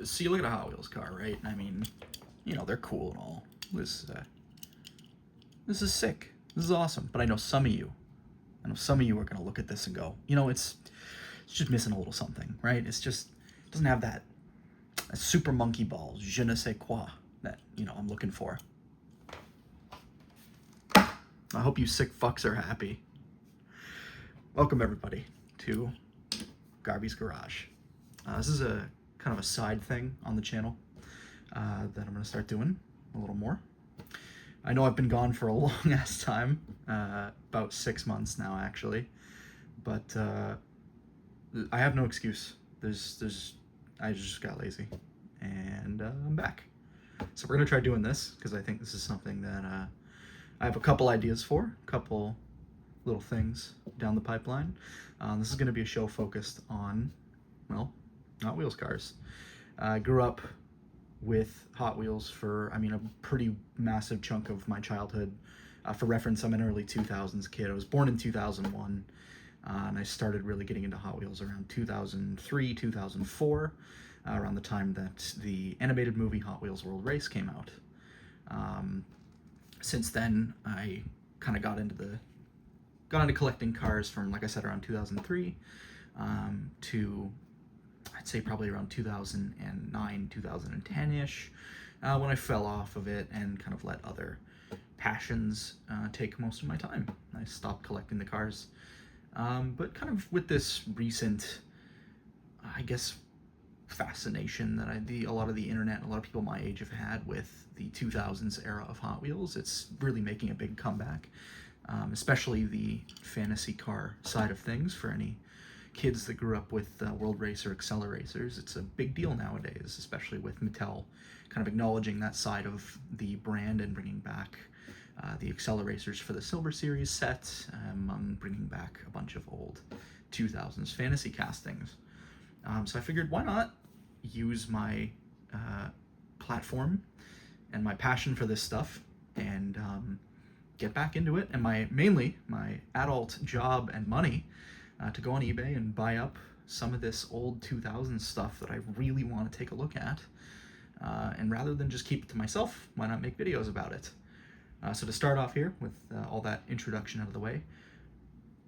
So you look at a Hot Wheels car, right? I mean, you know, they're cool and all. This is sick. This is awesome. But I know some of you are gonna look at this and go, you know, it's just missing a little something, right? It doesn't have that super monkey ball, je ne sais quoi, that, you know, I'm looking for. I hope you sick fucks are happy. Welcome everybody to Garby's Garage. This is a kind of a side thing on the channel that I'm gonna start doing a little more. I know I've been gone for a long ass time, about 6 months now actually, but I have no excuse. I just got lazy, and I'm back. So we're gonna try doing this because I think this is something that I have a couple ideas for, a couple little things down the pipeline. This is gonna be a show focused on, well, Hot Wheels cars. I grew up with Hot Wheels for, I mean, a pretty massive chunk of my childhood. For reference, I'm an early 2000s kid. I was born in 2001, and I started really getting into Hot Wheels around 2003, 2004, around the time that the animated movie Hot Wheels World Race came out. Since then, I kind of got into collecting cars from, like I said, around 2003 to, I'd say probably around 2009, 2010-ish, when I fell off of it and kind of let other passions take most of my time. I stopped collecting the cars. But kind of with this recent, I guess, fascination that a lot of the internet and a lot of people my age have had with the 2000s era of Hot Wheels, it's really making a big comeback, especially the fantasy car side of things. For any kids that grew up with World Race or Acceler Racers, it's a big deal nowadays, especially with Mattel kind of acknowledging that side of the brand and bringing back the Acceler Racers for the Silver Series set, bringing back a bunch of old 2000s fantasy castings. So I figured, why not use my platform and my passion for this stuff and get back into it, and mainly my adult job and money to go on eBay and buy up some of this old 2000s stuff that I really want to take a look at. And rather than just keep it to myself, why not make videos about it? So to start off here with all that introduction out of the way,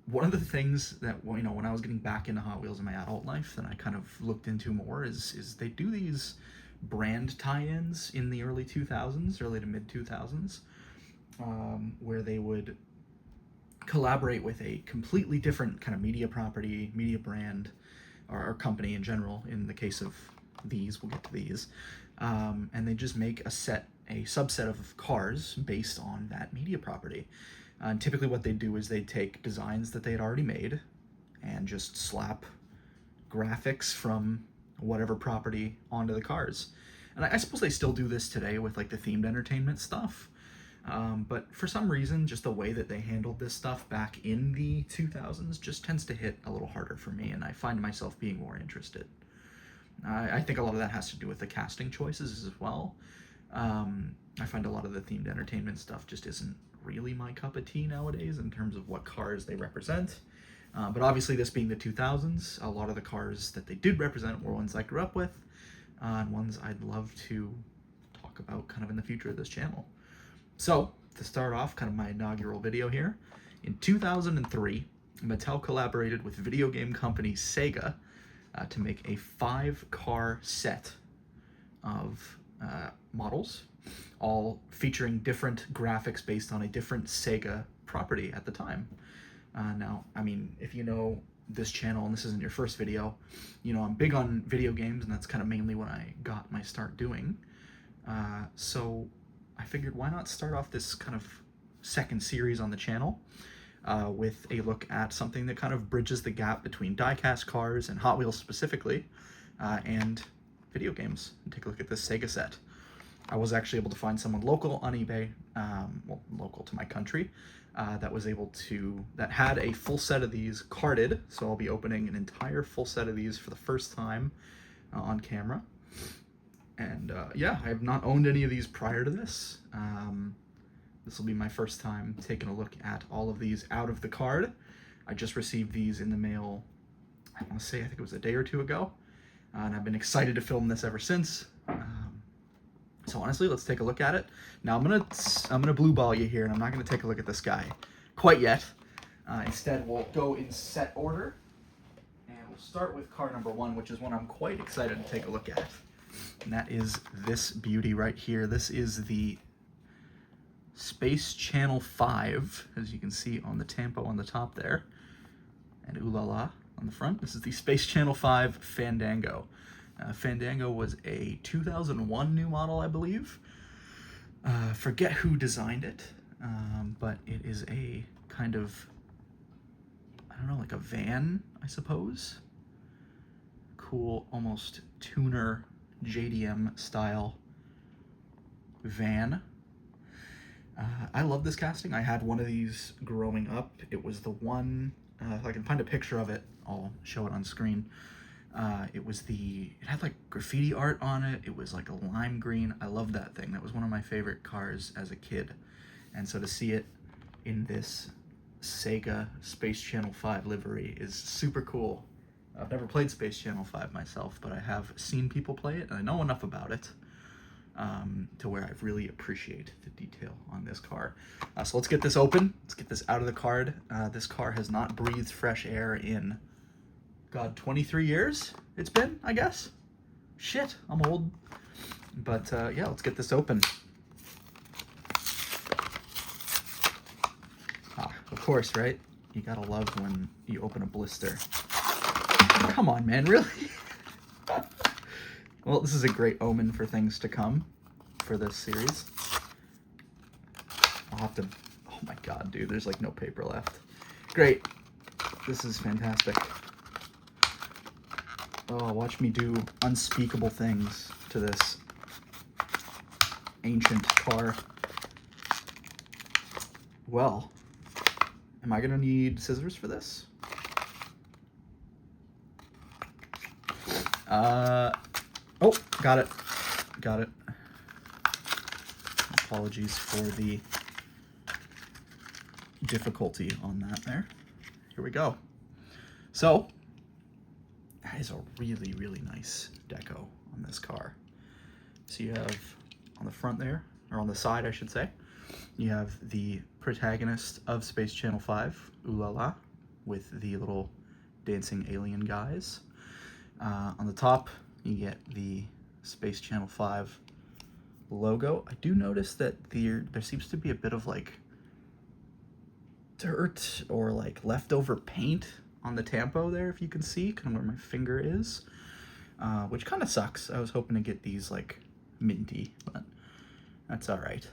one of the things that, you know, when I was getting back into Hot Wheels in my adult life that I kind of looked into more is they do these brand tie-ins in the early 2000s, early to mid 2000s, where they would collaborate with a completely different kind of media property, media brand, or company in general. In the case of these, we'll get to these, and they just make a subset of cars based on that media property. And typically what they do is they take designs that they had already made and just slap graphics from whatever property onto the cars. And I suppose they still do this today with like the themed entertainment stuff. But for some reason, just the way that they handled this stuff back in the 2000s just tends to hit a little harder for me, and I find myself being more interested. I think a lot of that has to do with the casting choices as well. I find a lot of the themed entertainment stuff just isn't really my cup of tea nowadays in terms of what cars they represent. But obviously, this being the 2000s, a lot of the cars that they did represent were ones I grew up with, and ones I'd love to talk about kind of in the future of this channel. So, to start off kind of my inaugural video here, in 2003, Mattel collaborated with video game company SEGA to make a 5-car set of models, all featuring different graphics based on a different SEGA property at the time. Now, I mean, if you know this channel and this isn't your first video, you know I'm big on video games, and that's kind of mainly what I got my start doing. So I figured, why not start off this kind of second series on the channel with a look at something that kind of bridges the gap between die-cast cars and Hot Wheels specifically, and video games, and take a look at this SEGA set. I was actually able to find someone local on eBay, well, local to my country, that had a full set of these carded, so I'll be opening an entire full set of these for the first time on camera. And yeah, I have not owned any of these prior to this. This will be my first time taking a look at all of these out of the card. I just received these in the mail, I want to say, I think it was a day or two ago. and I've been excited to film this ever since. So honestly, let's take a look at it. Now I'm gonna blue ball you here, and I'm not gonna take a look at this guy quite yet. Instead, we'll go in set order, and we'll start with car number 1, which is one I'm quite excited to take a look at. And that is this beauty right here. This is the Space Channel 5, as you can see on the tampo on the top there, and ooh la la on the front. This is the Space Channel 5 Fandango. Fandango was a 2001 new model, I believe. Forget who designed it, but it is a kind of, I don't know, like a van, I suppose. Cool, almost tuner JDM style van. I love this casting. I had one of these growing up. It was the one, if I can find a picture of it, I'll show it on screen. It had like graffiti art on it. It was like a lime green. I loved that thing. That was one of my favorite cars as a kid. And so to see it in this Sega Space Channel 5 livery is super cool. I've never played Space Channel 5 myself, but I have seen people play it, and I know enough about it to where I really appreciate the detail on this car. So let's get this open. Let's get this out of the card. This car has not breathed fresh air in, God, 23 years it's been, I guess. Shit, I'm old. But yeah, let's get this open. Of course, right? You gotta love when you open a blister. Come on, man, really? Well, this is a great omen for things to come for this series. I'll have to... Oh my god, dude, there's like no paper left. Great. This is fantastic. Oh, watch me do unspeakable things to this ancient car. Well, am I gonna need scissors for this? Oh, got it. Got it. Apologies for the difficulty on that there. Here we go. So, that is a really, really nice deco on this car. So you have on the front there, or on the side, I should say, you have the protagonist of Space Channel 5, ooh la la, with the little dancing alien guys. On the top, you get the Space Channel 5 logo. I do notice that there seems to be a bit of like dirt or like leftover paint on the tampo there, if you can see, kind of where my finger is, which kind of sucks. I was hoping to get these like minty, but that's all right.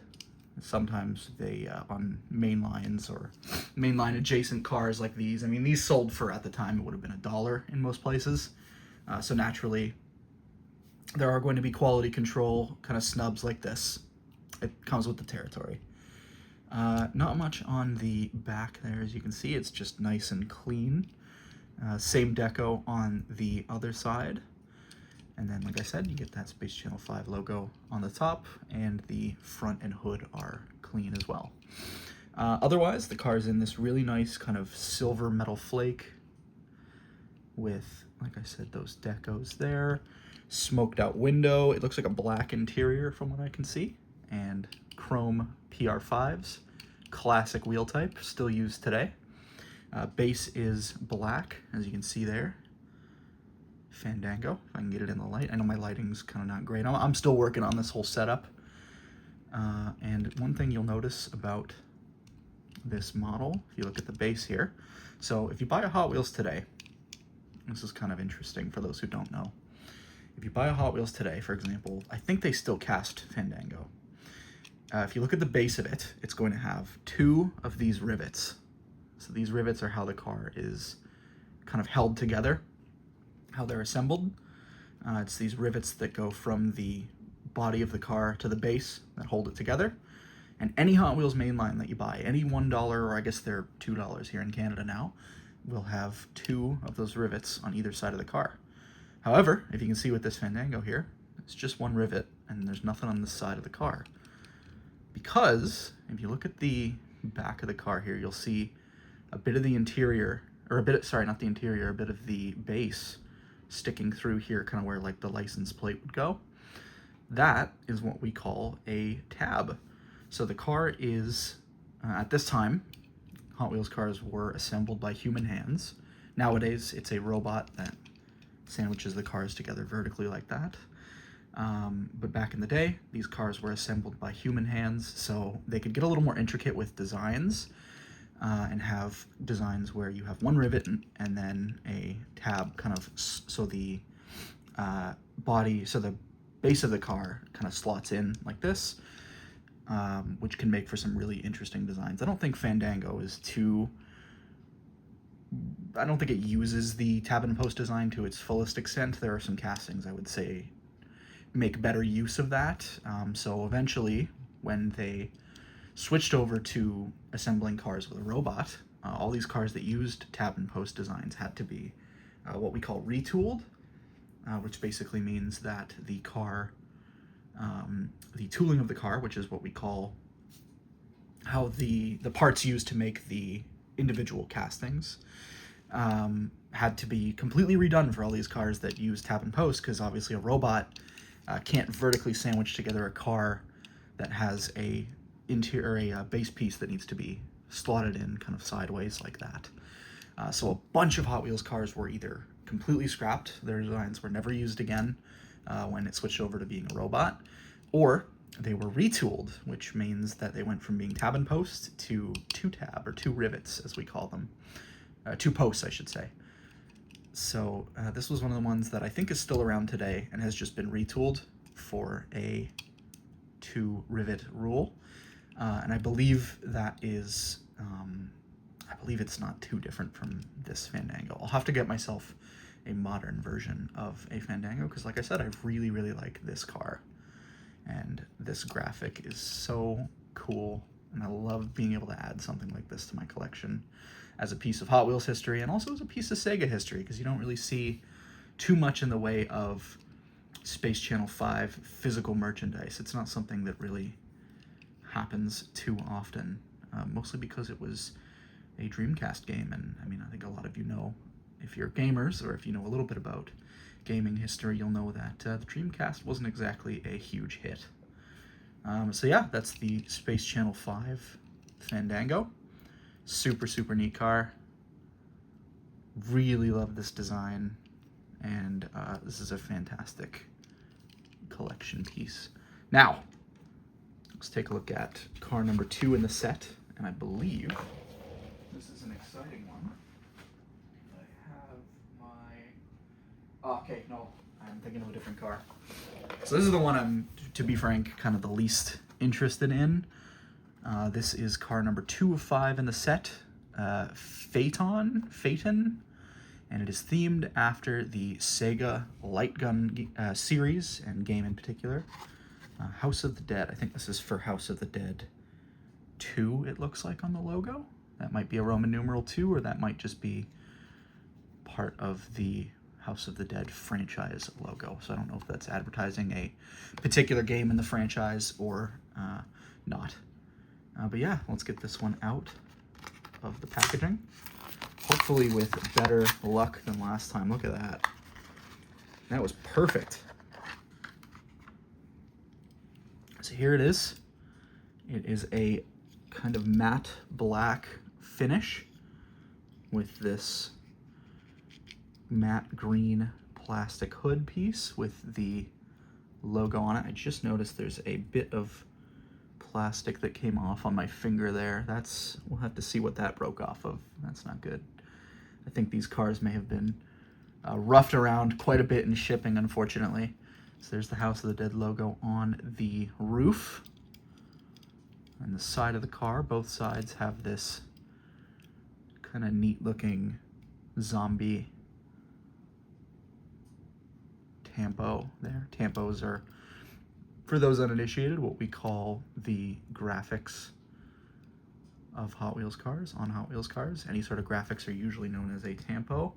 Sometimes they, on main lines or mainline adjacent cars like these, I mean, these sold for, at the time, it would have been $1 in most places. So naturally, there are going to be quality control kind of snubs like this. It comes with the territory. Not much on the back there, as you can see. It's just nice and clean. Same deco on the other side. And then, like I said, you get that Space Channel 5 logo on the top, and the front and hood are clean as well. Otherwise, the car's in this really nice kind of silver metal flake with, like I said, those decos there. Smoked out window. It looks like a black interior from what I can see. And chrome PR5s. Classic wheel type, still used today. Base is black, as you can see there. Fandango, if I can get it in the light. I know my lighting's kind of not great. I'm still working on this whole setup. And one thing you'll notice about this model, if you look at the base here, so if you buy a Hot Wheels today, this is kind of interesting for those who don't know. If you buy a Hot Wheels today, for example, I think they still cast Fandango. If you look at the base of it, it's going to have 2 of these rivets. So these rivets are how the car is kind of held together, how they're assembled. It's these rivets that go from the body of the car to the base that hold it together. And any Hot Wheels mainline that you buy, any $1, or I guess they're $2 here in Canada now, will have 2 of those rivets on either side of the car. However, if you can see with this Fandango here, it's just 1 rivet, and there's nothing on this side of the car. Because, if you look at the back of the car here, you'll see a bit of the interior, or a bit of, sorry, not the interior, a bit of the base sticking through here, kind of where like the license plate would go. That is what we call a tab. So the car is, at this time, Hot Wheels cars were assembled by human hands. Nowadays, it's a robot that sandwiches the cars together vertically like that. But back in the day, these cars were assembled by human hands, so they could get a little more intricate with designs, and have designs where you have one rivet and then a tab kind of, so the body, so the base of the car kind of slots in like this, which can make for some really interesting designs. I don't think Fandango is too... I don't think it uses the tab and post design to its fullest extent. There are some castings, I would say, make better use of that. So eventually, when they switched over to assembling cars with a robot, all these cars that used tab and post designs had to be what we call retooled, which basically means that the car, the tooling of the car, which is what we call how the parts used to make the individual castings, had to be completely redone for all these cars that use tab and post, because obviously a robot can't vertically sandwich together a car that has a base piece that needs to be slotted in kind of sideways like that. So a bunch of Hot Wheels cars were either completely scrapped, their designs were never used again when it switched over to being a robot, or they were retooled, which means that they went from being tab and post to two tab, or two rivets as we call them. Two posts, I should say. So this was one of the ones that I think is still around today and has just been retooled for a two rivet rule. And I believe that is, I believe it's not too different from this Fandango. I'll have to get myself a modern version of a Fandango, because like I said, I really, really like this car. And this graphic is so cool, and I love being able to add something like this to my collection as a piece of Hot Wheels history, and also as a piece of Sega history, because you don't really see too much in the way of Space Channel 5 physical merchandise. It's not something that really happens too often, mostly because it was a Dreamcast game, and I mean, I think a lot of you know, if you're gamers, or if you know a little bit about gaming history, you'll know that the Dreamcast wasn't exactly a huge hit. So yeah, that's the Space Channel 5 Fandango. Super, super neat car. Really love this design, and this is a fantastic collection piece. Now, let's take a look at car number 2 in the set, and I believe this is an exciting one. I have my... okay, no, I'm thinking of a different car. So this is the one I'm, to be frank, kind of the least interested in. This is car number 2 of 5 in the set, Phaeton, and it is themed after the Sega Light Gun series, and game in particular. House of the Dead. I think this is for House of the Dead 2, it looks like on the logo. That might be a Roman numeral 2, or that might just be part of the House of the Dead franchise logo. So I don't know if that's advertising a particular game in the franchise or not. But yeah, let's get this one out of the packaging. Hopefully with better luck than last time. Look at that. That was perfect. So here it is. It is a kind of matte black finish with this matte green plastic hood piece with the logo on it. I just noticed there's a bit of plastic that came off on my finger there. We'll have to see what that broke off of. That's not good. I think these cars may have been roughed around quite a bit in shipping, unfortunately. So there's the House of the Dead logo on the roof and the side of the car. Both sides have this kind of neat looking zombie tampo there. Tampos are, for those uninitiated, what we call the graphics of Hot Wheels cars, on Hot Wheels cars. Any sort of graphics are usually known as a tampo.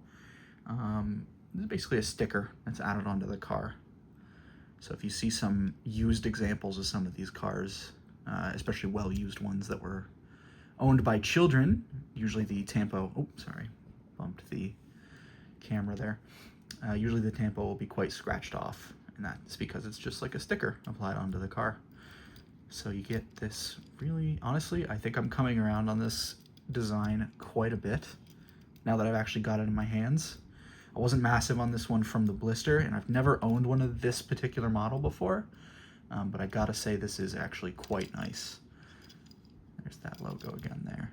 This is basically a sticker that's added onto the car. So if you see some used examples of some of these cars, especially well-used ones that were owned by children, usually the tampo, oh, sorry, bumped the camera there. usually the tampo will be quite scratched off, and that's because it's just like a sticker applied onto the car. So you get this really, honestly, I think I'm coming around on this design quite a bit now that I've actually got it in my hands. I wasn't massive on this one from the blister, and I've never owned one of this particular model before, but I gotta say this is actually quite nice. There's that logo again there.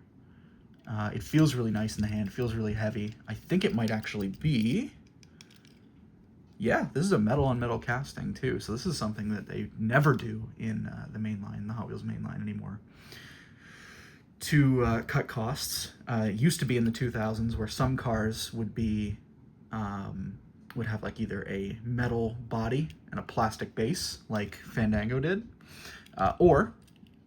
It feels really nice in the hand, it feels really heavy. I think it might actually be, yeah, this is a metal on metal casting too, so this is something that they never do in the mainline, the Hot Wheels mainline anymore. To cut costs, it used to be in the 2000s where some cars would be, would have like either a metal body and a plastic base, like Fandango did, or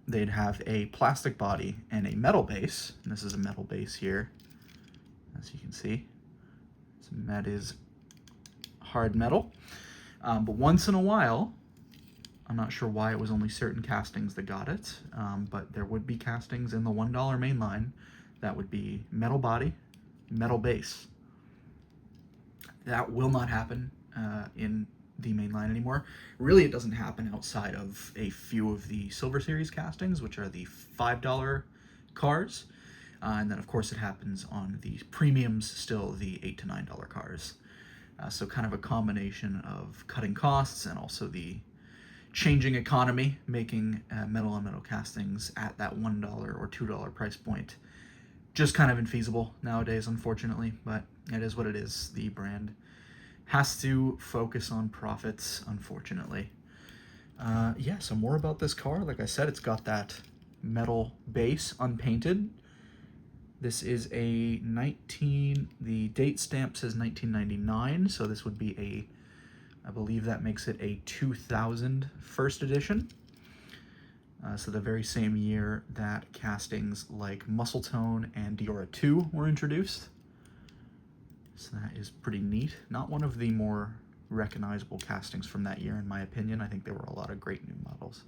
they'd have a plastic body and a metal base. And this is a metal base here, as you can see. That is hard metal. But once in a while, I'm not sure why it was only certain castings that got it, but there would be castings in the $1 mainline that would be metal body, metal base. That will not happen in the mainline anymore. Really, it doesn't happen outside of a few of the Silver Series castings, which are the $5 cars. And then, of course, it happens on the premiums, still the $8 to $9 cars. So kind of a combination of cutting costs and also the changing economy, making metal on metal castings at that $1 or $2 price point just kind of infeasible nowadays, unfortunately, but it is what it is. The brand has to focus on profits, unfortunately. Yeah, so more about this car. Like I said, it's got that metal base, unpainted. This is a the date stamp says 1999, so this would be I believe that makes it a 2000 first edition. So the very same year that castings like Muscle Tone and Diora 2 were introduced. So that is pretty neat. Not one of the more recognizable castings from that year, in my opinion. I think there were a lot of great new models.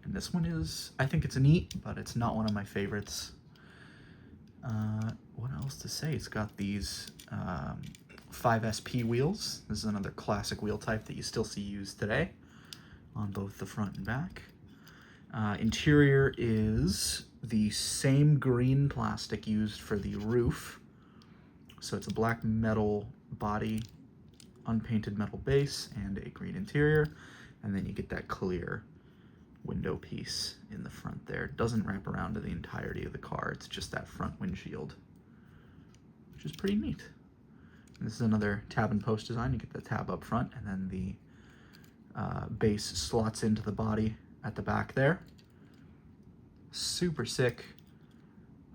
And this one is, I think it's neat, but it's not one of my favorites. What else to say? It's got these 5SP wheels. This is another classic wheel type that you still see used today on both the front and back. Interior is the same green plastic used for the roof. So it's a black metal body, unpainted metal base, and a green interior. And then you get that clear window piece in the front there. It doesn't wrap around to the entirety of the car. It's just that front windshield, which is pretty neat. And this is another tab and post design. You get the tab up front, and then the base slots into the body at the back there. Super sick.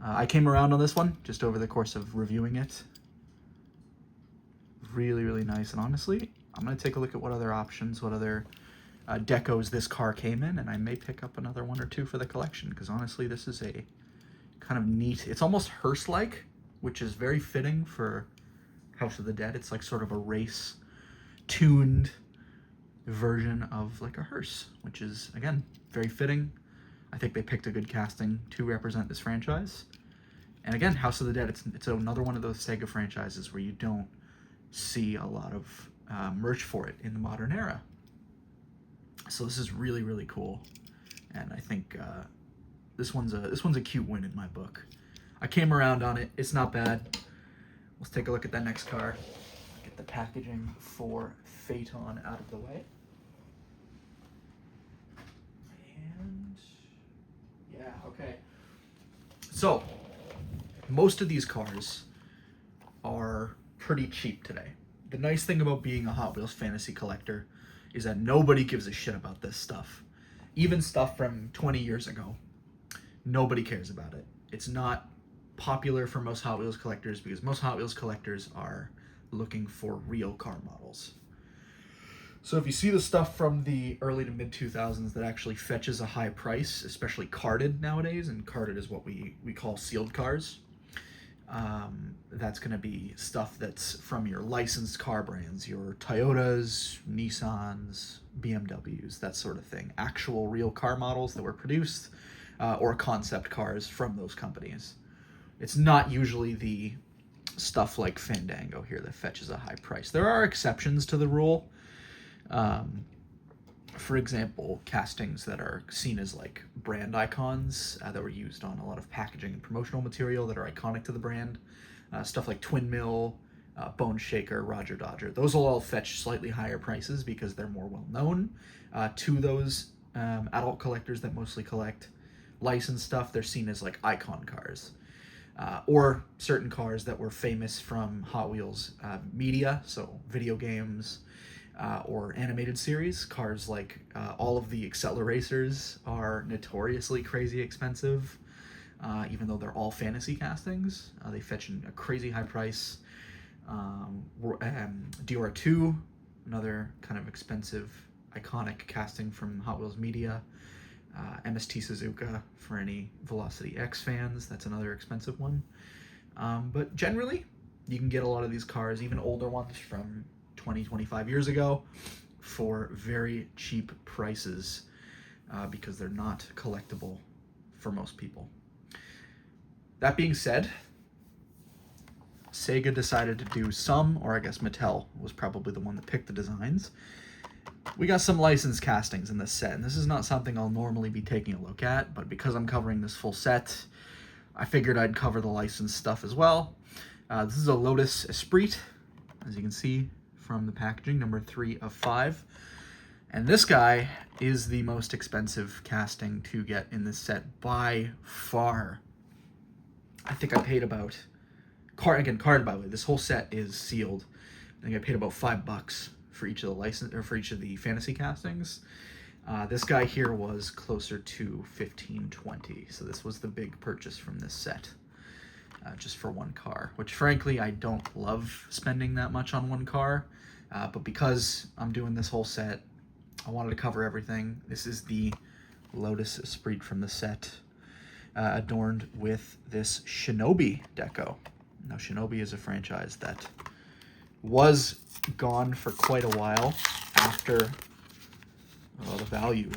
I came around on this one just over the course of reviewing it. Really, really nice. And honestly, I'm going to take a look at what other options, what other decos this car came in, and I may pick up another one or two for the collection, because honestly, this is a kind of neat, it's almost hearse-like, which is very fitting for House of the Dead. It's like sort of a race-tuned version of like a hearse, which is, again, very fitting. I think they picked a good casting to represent this franchise. And again, House of the Dead, it's another one of those Sega franchises where you don't see a lot of merch for it in the modern era. So this is really, really cool. And I think this one's a cute win in my book. I came around on it. It's not bad. Let's take a look at that next car. Get the packaging for Phaeton out of the way. And yeah, okay. So most of these cars are pretty cheap today. The nice thing about being a Hot Wheels fantasy collector is that nobody gives a shit about this stuff. Even stuff from 20 years ago, nobody cares about it. It's not popular for most Hot Wheels collectors because most Hot Wheels collectors are looking for real car models. So if you see the stuff from the early to mid 2000s that actually fetches a high price, especially carded nowadays, and carded is what we call sealed cars, that's going to be stuff that's from your licensed car brands, your Toyotas, Nissans, BMWs, that sort of thing. Actual real car models that were produced, or concept cars from those companies. It's not usually the stuff like Fandango here that fetches a high price. There are exceptions to the rule. For example, castings that are seen as like brand icons that were used on a lot of packaging and promotional material that are iconic to the brand. Stuff like Twin Mill, Bone Shaker, Roger Dodger. Those will all fetch slightly higher prices because they're more well known to those adult collectors that mostly collect licensed stuff. They're seen as like icon cars. Or certain cars that were famous from Hot Wheels media, so video games or animated series. Cars like all of the Excella Racers are notoriously crazy expensive, even though they're all fantasy castings. They fetch a crazy high price. Diora 2, another kind of expensive, iconic casting from Hot Wheels media. MST Suzuka for any Velocity X fans. That's another expensive one. But generally, you can get a lot of these cars, even older ones from 20, 25 years ago, for very cheap prices because they're not collectible for most people. That being said, Sega decided to do some, or I guess Mattel was probably the one that picked the designs. We got some licensed castings in this set, and this is not something I'll normally be taking a look at, but because I'm covering this full set, I figured I'd cover the licensed stuff as well. This is a Lotus Esprit, as you can see from the packaging, number 3 of 5. And this guy is the most expensive casting to get in this set by far. I think I paid about, card by the way, this whole set is sealed. I think I paid about $5 for each of the license, or for each of the fantasy castings. This guy here was closer to $15-20, so this was the big purchase from this set, just for one car, which frankly I don't love spending that much on one car, but because I'm doing this whole set, I wanted to cover everything. This is the Lotus Esprit from the set, adorned with this Shinobi deco. Now Shinobi is a franchise that was gone for quite a while after the value,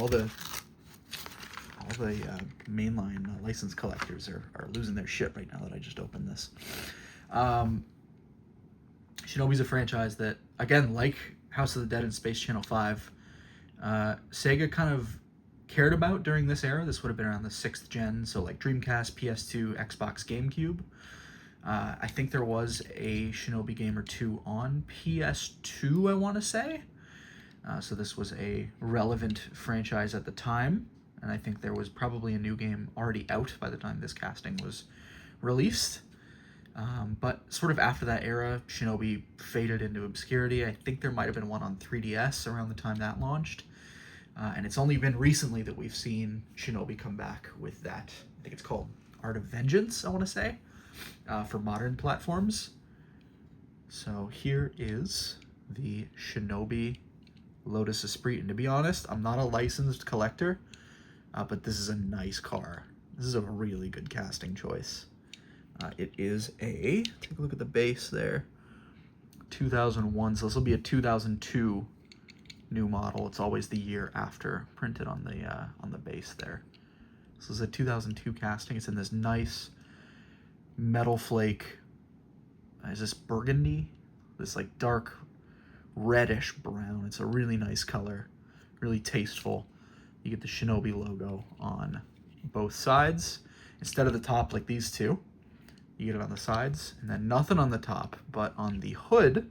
all the mainline license collectors are losing their shit right now that I just opened this. Shinobi's a franchise that, again, like House of the Dead and Space Channel 5, Sega kind of cared about during this era. This would have been around the 6th gen, so like Dreamcast, PS2, Xbox, GameCube. I think there was a Shinobi game or two on PS2, I want to say. So this was a relevant franchise at the time, and I think there was probably a new game already out by the time this casting was released. But sort of after that era, Shinobi faded into obscurity. I think there might have been one on 3DS around the time that launched. And it's only been recently that we've seen Shinobi come back with that. I think it's called Art of Vengeance, I want to say. For modern platforms. So here is the Shinobi Lotus Esprit, and to be honest, I'm not a licensed collector, but this is a nice car. This is a really good casting choice. It is take a look at the base there, 2001, so this will be a 2002 new model. It's always the year after printed on the base there. This is a 2002 casting. It's in this nice metal flake, is this burgundy? This like dark reddish brown. It's a really nice color, really tasteful. You get the Shinobi logo on both sides. Instead of the top like these two, you get it on the sides, and then nothing on the top, but on the hood,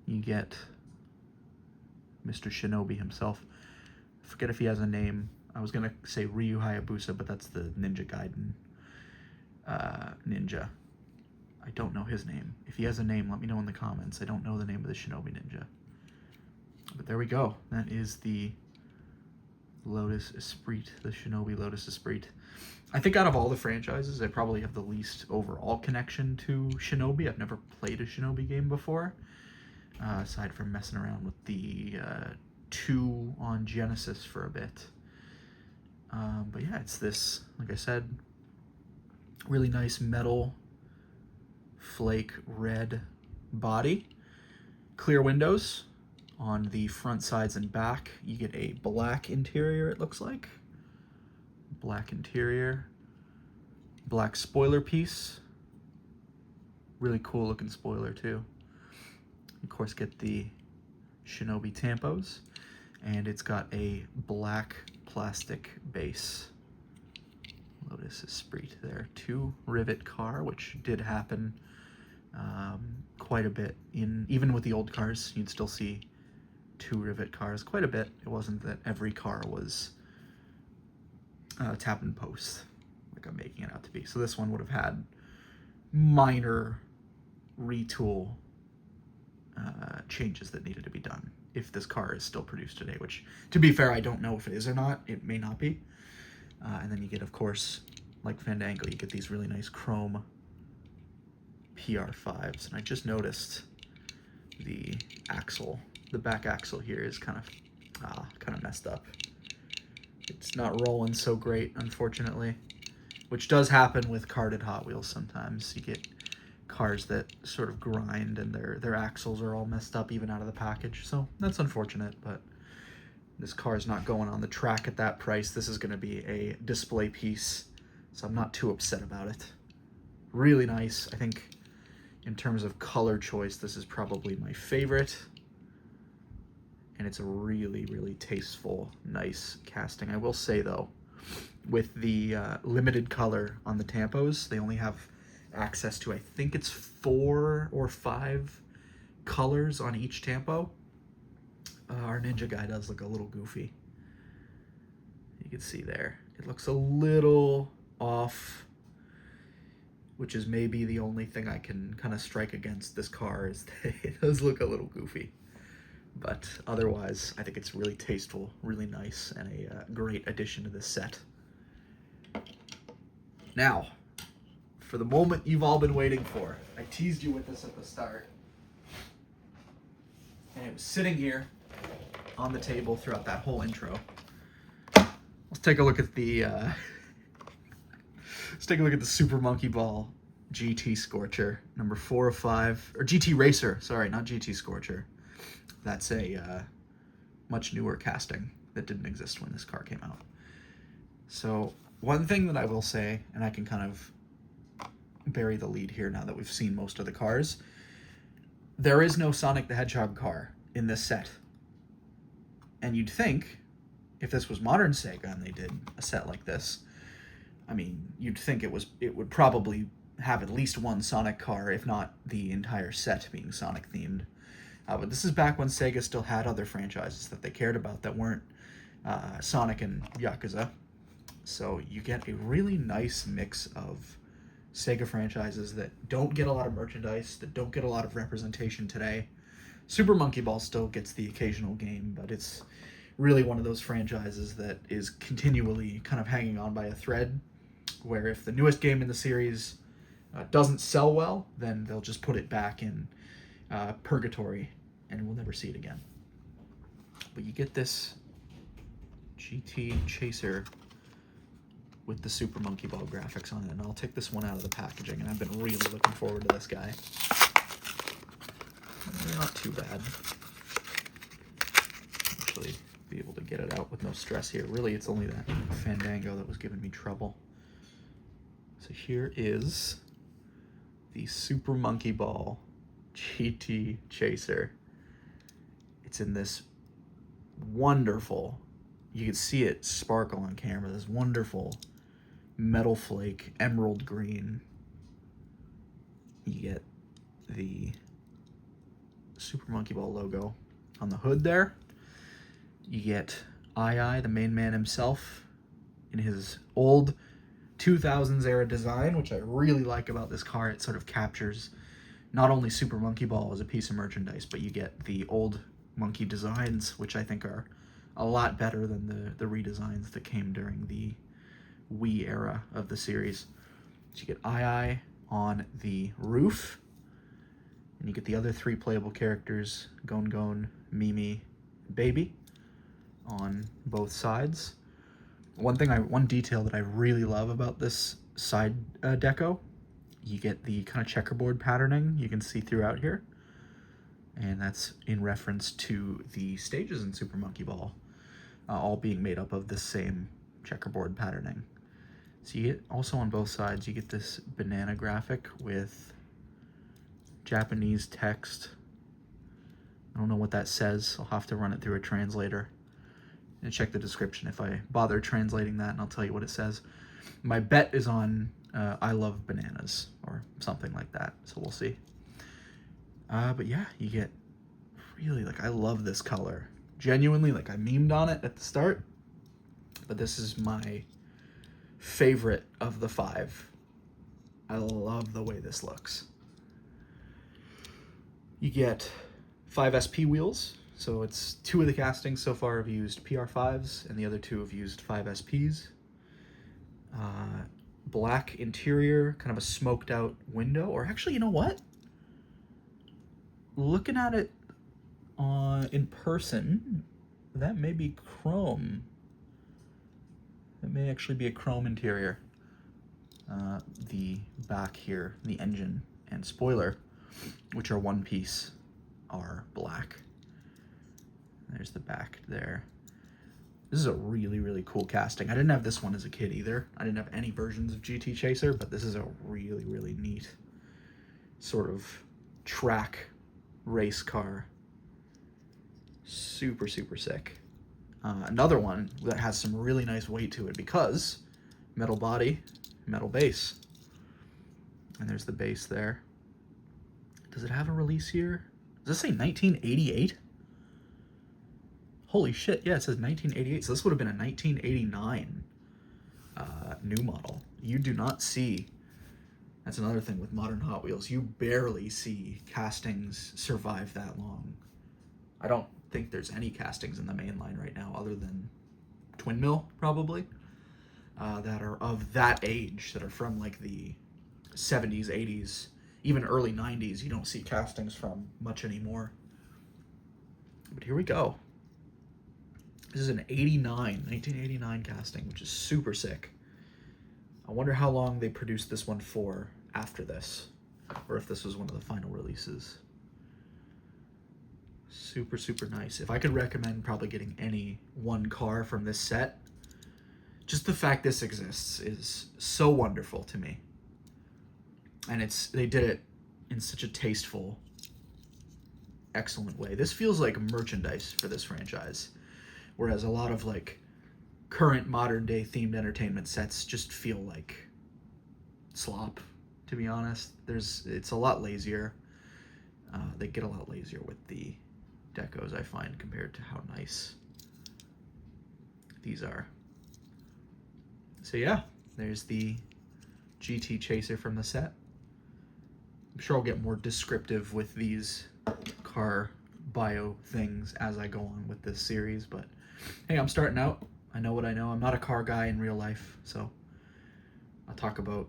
you get Mr. Shinobi himself. I forget if he has a name. I was going to say Ryu Hayabusa, but that's the Ninja Gaiden ninja. I don't know his name. If he has a name, let me know in the comments. I don't know the name of the Shinobi ninja. But there we go. That is the Lotus Esprit, the Shinobi Lotus Esprit. I think out of all the franchises, I probably have the least overall connection to Shinobi. I've never played a Shinobi game before, aside from messing around with the 2 on Genesis for a bit. But yeah, it's this, like I said, really nice metal flake red body, clear windows on the front, sides, and back. You get a black interior, it looks like. Black interior, black spoiler piece, Really cool looking spoiler too. Of course, get the Shinobi tampos, and it's got a black plastic base. Lotus Esprit there. 2 rivet car, which did happen quite a bit. Even with the old cars, you'd still see 2 rivet cars quite a bit. It wasn't that every car was tap and post like I'm making it out to be. So this one would have had minor retool changes that needed to be done if this car is still produced today, which, to be fair, I don't know if it is or not. It may not be. And then you get, of course, like Fandango, you get these really nice chrome PR5s. And I just noticed the axle, the back axle here is kind of messed up. It's not rolling so great, unfortunately, which does happen with carded Hot Wheels sometimes. You get cars that sort of grind and their axles are all messed up even out of the package. So that's unfortunate, but this car is not going on the track at that price. This is going to be a display piece, so I'm not too upset about it. Really nice. I think in terms of color choice, this is probably my favorite. And it's a really, really tasteful, nice casting. I will say, though, with the limited color on the tampos, they only have access to, I think it's 4 or 5 colors on each tampo. Our Ninja guy does look a little goofy. You can see there. It looks a little off, which is maybe the only thing I can kind of strike against this car, is that it does look a little goofy. But otherwise, I think it's really tasteful, really nice, and a great addition to this set. Now, for the moment you've all been waiting for. I teased you with this at the start. And it was sitting here on the table throughout that whole intro. Let's take a look at the Super Monkey Ball GT Scorcher, number 4 of 5, or GT Racer, sorry, not GT Scorcher. That's a much newer casting that didn't exist when this car came out. So one thing that I will say, and I can kind of bury the lead here now that we've seen most of the cars, there is no Sonic the Hedgehog car in this set. And you'd think, if this was modern Sega and they did a set like this, I mean, you'd think it would probably have at least one Sonic car, if not the entire set being Sonic themed. But this is back when Sega still had other franchises that they cared about that weren't Sonic and Yakuza. So you get a really nice mix of Sega franchises that don't get a lot of merchandise, that don't get a lot of representation today. Super Monkey Ball still gets the occasional game, but it's really one of those franchises that is continually kind of hanging on by a thread, where if the newest game in the series doesn't sell well, then they'll just put it back in purgatory and we'll never see it again. But you get this GT Chaser with the Super Monkey Ball graphics on it, and I'll take this one out of the packaging, and I've been really looking forward to this guy. Not too bad. Actually be able to get it out with no stress here. Really, it's only that Fandango that was giving me trouble. So here is the Super Monkey Ball GT Chaser. It's in this wonderful, you can see it sparkle on camera, this wonderful metal flake emerald green. You get the Super Monkey Ball logo on the hood there. You get II, the main man himself, in his old 2000s era design, which I really like about this car. It sort of captures not only Super Monkey Ball as a piece of merchandise, but you get the old monkey designs, which I think are a lot better than the redesigns that came during the Wii era of the series. So you get II on the roof, and you get the other 3 playable characters, Gon Gon, Mimi, Baby, on both sides. One detail that I really love about this side deco, you get the kind of checkerboard patterning you can see throughout here, and that's in reference to the stages in Super Monkey Ball, all being made up of the same checkerboard patterning. So you get, also on both sides, you get this banana graphic with Japanese text. I don't know what that says. I'll have to run it through a translator and check the description if I bother translating that, and I'll tell you what it says. My bet is on I love bananas or something like that, so we'll see. But yeah, you get really, like, I love this color. Genuinely, like, I memed on it at the start, but this is my favorite of the 5. I love the way this looks. You get 5 SP wheels, so it's 2 of the castings so far have used PR5s, and the other 2 have used 5 SPs. Black interior, kind of a smoked out window, or actually, you know what? Looking at it in person, that may be chrome. It may actually be a chrome interior. The back here, the engine and spoiler, which are one piece, are black. There's the back there. This is a really, really cool casting. I didn't have this one as a kid either. I didn't have any versions of GT Chaser, but this is a really, really neat sort of track race car. Super, super sick. Another one that has some really nice weight to it because metal body, metal base. And there's the base there. Does it have a release year? Does it say 1988? Holy shit, yeah, it says 1988, so this would have been a 1989 new model. You do not see, that's another thing with modern Hot Wheels, you barely see castings survive that long. I don't think there's any castings in the main line right now other than Twin Mill, probably, that are of that age, that are from like the 70s, 80s, even early 90s. You don't see castings from much anymore. But here we go. This is an 1989 casting, which is super sick. I wonder how long they produced this one for after this, or if this was one of the final releases. Super, super nice. If I could recommend probably getting any one car from this set, just the fact this exists is so wonderful to me. And they did it in such a tasteful, excellent way. This feels like merchandise for this franchise. Whereas a lot of like current modern day themed entertainment sets just feel like slop, to be honest. It's a lot lazier. They get a lot lazier with the decos, I find, compared to how nice these are. So yeah, there's the GT Chaser from the set. I'm sure I'll get more descriptive with these car bio things as I go on with this series, but hey, I'm starting out. I know what I know. I'm not a car guy in real life, so I'll talk about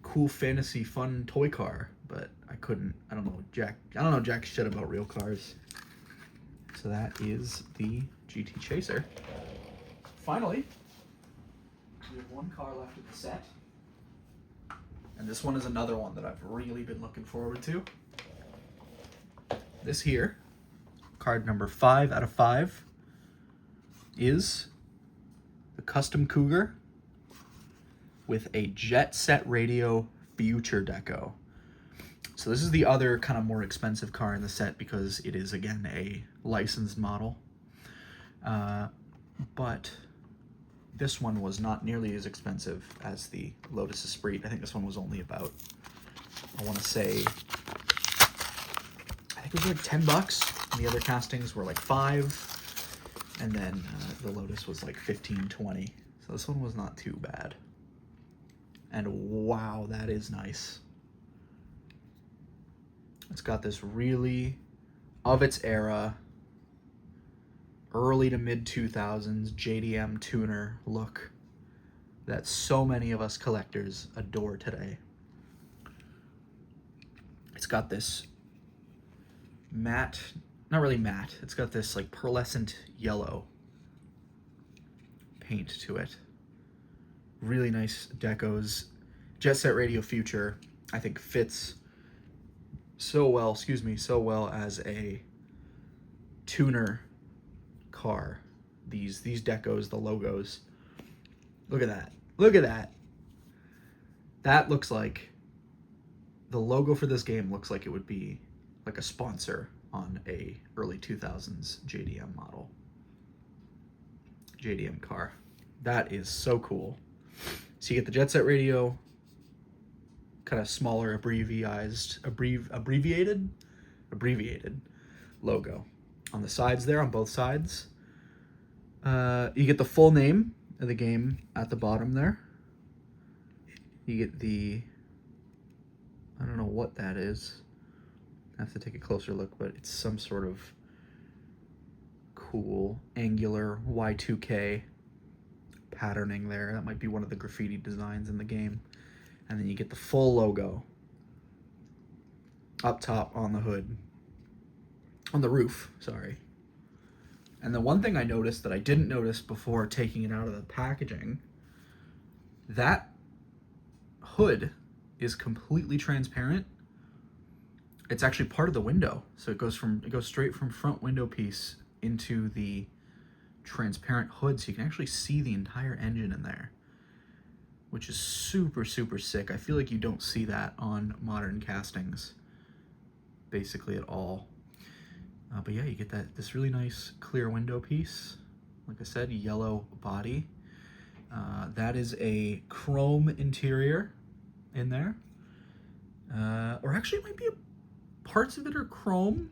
cool fantasy fun toy car, but I don't know jack shit about real cars. So that is the GT Chaser. Finally, we have one car left in the set, and this one is another one that I've really been looking forward to. This here, card number 5 out of 5, is the Custom Cougar with a Jet Set Radio Future Deco. So this is the other kind of more expensive car in the set because it is, again, a licensed model. But this one was not nearly as expensive as the Lotus Esprit. I think this one was only about, I want to say, I think it was like $10. And the other castings were like $5. And then the Lotus was like $15, $20. So this one was not too bad. And wow, that is nice. It's got this really, of its era, early to mid 2000s JDM tuner look that so many of us collectors adore today. It's got this matte, not really matte, it's got this like pearlescent yellow paint to it. Really nice decos. Jet Set Radio Future, I think, fits so well as a tuner car. These decos, the logos. Look at that. Look at that. That looks like the logo for this game looks like it would be like a sponsor on a early 2000s JDM model. JDM car. That is so cool. So you get the Jet Set Radio, kind of smaller, abbreviated logo on the sides there, on both sides. You get the full name of the game at the bottom there. You get the, I don't know what that is. I have to take a closer look, but it's some sort of cool angular Y2K patterning there. That might be one of the graffiti designs in the game. And then you get the full logo up top on the hood, on the roof, sorry. And the one thing I noticed that I didn't notice before taking it out of the packaging, that hood is completely transparent. It's actually part of the window. So it goes straight from front window piece into the transparent hood, so you can actually see the entire engine in there, which is super, super sick. I feel like you don't see that on modern castings basically at all. But yeah, you get this really nice clear window piece. Like I said, yellow body. That is a chrome interior in there. Or actually it might be parts of it are chrome,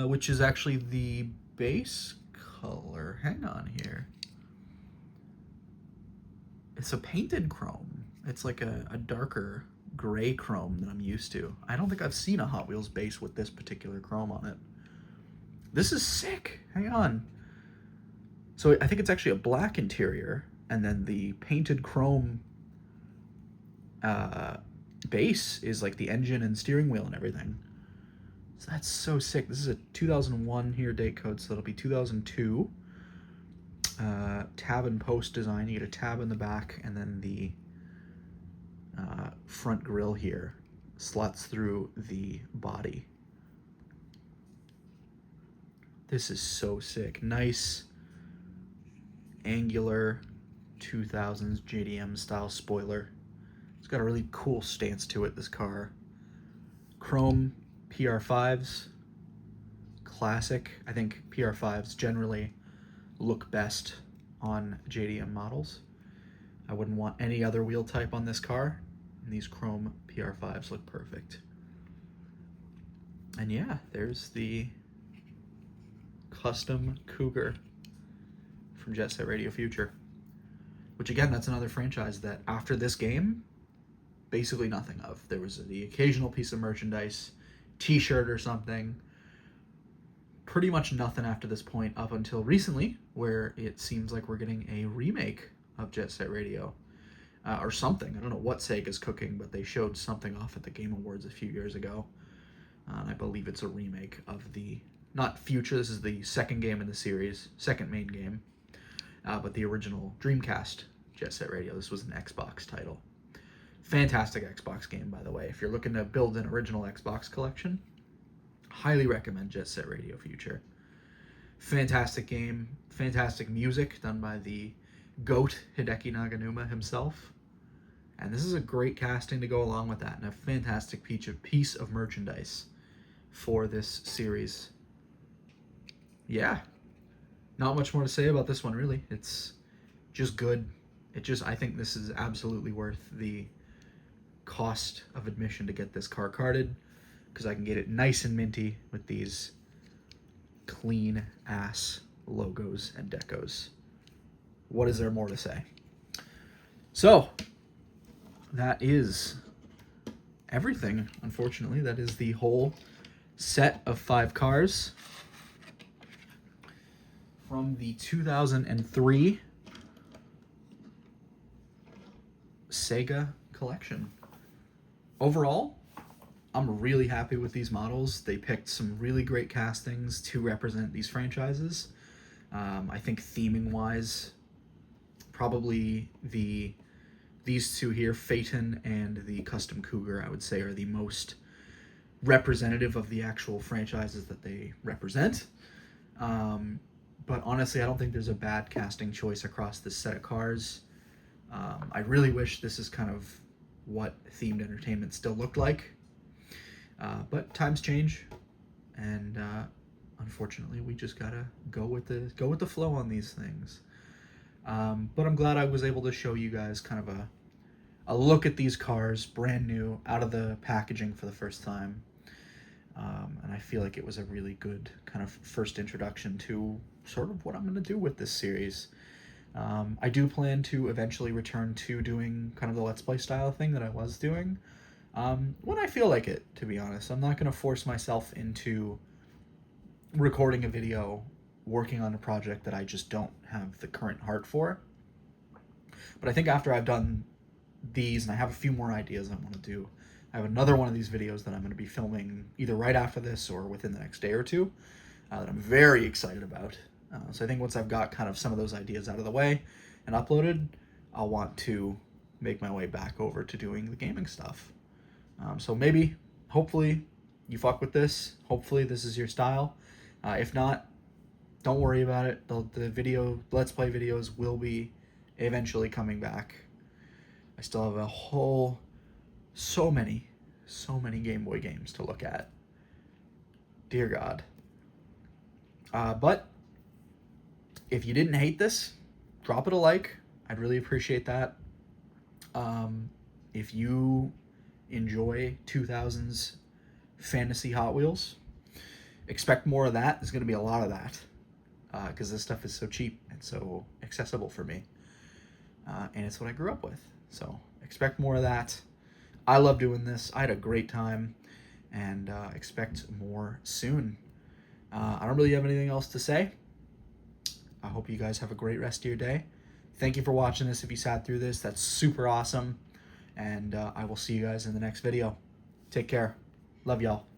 which is actually the base color. Hang on here. It's a painted chrome. It's like a darker gray chrome than I'm used to. I don't think I've seen a Hot Wheels base with this particular chrome on it. This is sick. Hang on. So I think it's actually a black interior, and then the painted chrome base is like the engine and steering wheel and everything. So that's so sick. This is a 2001 here date code, so that'll be 2002. Tab and post design. You get a tab in the back, and then the front grille here slots through the body. This is so sick. Nice angular 2000s JDM style spoiler. It's got a really cool stance to it, this car. Chrome PR5s, classic. I think PR5s generally look best on JDM models. I wouldn't want any other wheel type on this car, and these chrome PR5s look perfect. And yeah, there's the custom Cougar from Jet Set Radio Future, which again, that's another franchise that after this game, basically nothing of. There was the occasional piece of merchandise, t-shirt or something, pretty much nothing after this point up until recently, where it seems like we're getting a remake of Jet Set Radio, or something. I don't know what Sega's cooking, but they showed something off at the Game Awards a few years ago. And I believe it's a remake of the, not Future, this is the second game in the series, second main game, but the original Dreamcast Jet Set Radio. This was an Xbox title. Fantastic Xbox game, by the way. If you're looking to build an original Xbox collection, highly recommend Jet Set Radio Future. Fantastic game, fantastic music done by the GOAT Hideki Naganuma himself. And this is a great casting to go along with that, and a fantastic piece of merchandise for this series. Yeah, not much more to say about this one, really. It's just good. I think this is absolutely worth the cost of admission to get this car carded, because I can get it nice and minty with these clean ass logos and decos. What is there more to say? So that is everything, unfortunately. That is the whole set of 5 cars from the 2003 Sega collection. Overall, I'm really happy with these models. They picked some really great castings to represent these franchises. I think theming-wise, probably these two here, Phaeton and the Custom Cougar, I would say are the most representative of the actual franchises that they represent. But honestly, I don't think there's a bad casting choice across this set of cars. I really wish this is kind of what themed entertainment still looked like. But times change, and unfortunately, we just gotta go with the flow on these things. But I'm glad I was able to show you guys kind of a look at these cars, brand new, out of the packaging for the first time. And I feel like it was a really good kind of first introduction to sort of what I'm going to do with this series. I do plan to eventually return to doing kind of the Let's Play style thing that I was doing when I feel like it, to be honest. I'm not going to force myself into recording a video, working on a project that I just don't have the current heart for. But I think after I've done these, and I have a few more ideas I want to do, I have another one of these videos that I'm going to be filming either right after this or within the next day or two that I'm very excited about. So I think once I've got kind of some of those ideas out of the way and uploaded, I'll want to make my way back over to doing the gaming stuff. So maybe, hopefully, you fuck with this. Hopefully this is your style. If not, don't worry about it. The Let's Play videos will be eventually coming back. I still have so many Game Boy games to look at. Dear God. But if you didn't hate this, drop it a like. I'd really appreciate that. If you enjoy 2000s fantasy Hot Wheels, expect more of that. There's going to be a lot of that because this stuff is so cheap and so accessible for me. And it's what I grew up with. So expect more of that. I love doing this. I had a great time, and expect more soon. I don't really have anything else to say. I hope you guys have a great rest of your day. Thank you for watching this. If you sat through this, that's super awesome. And I will see you guys in the next video. Take care. Love y'all.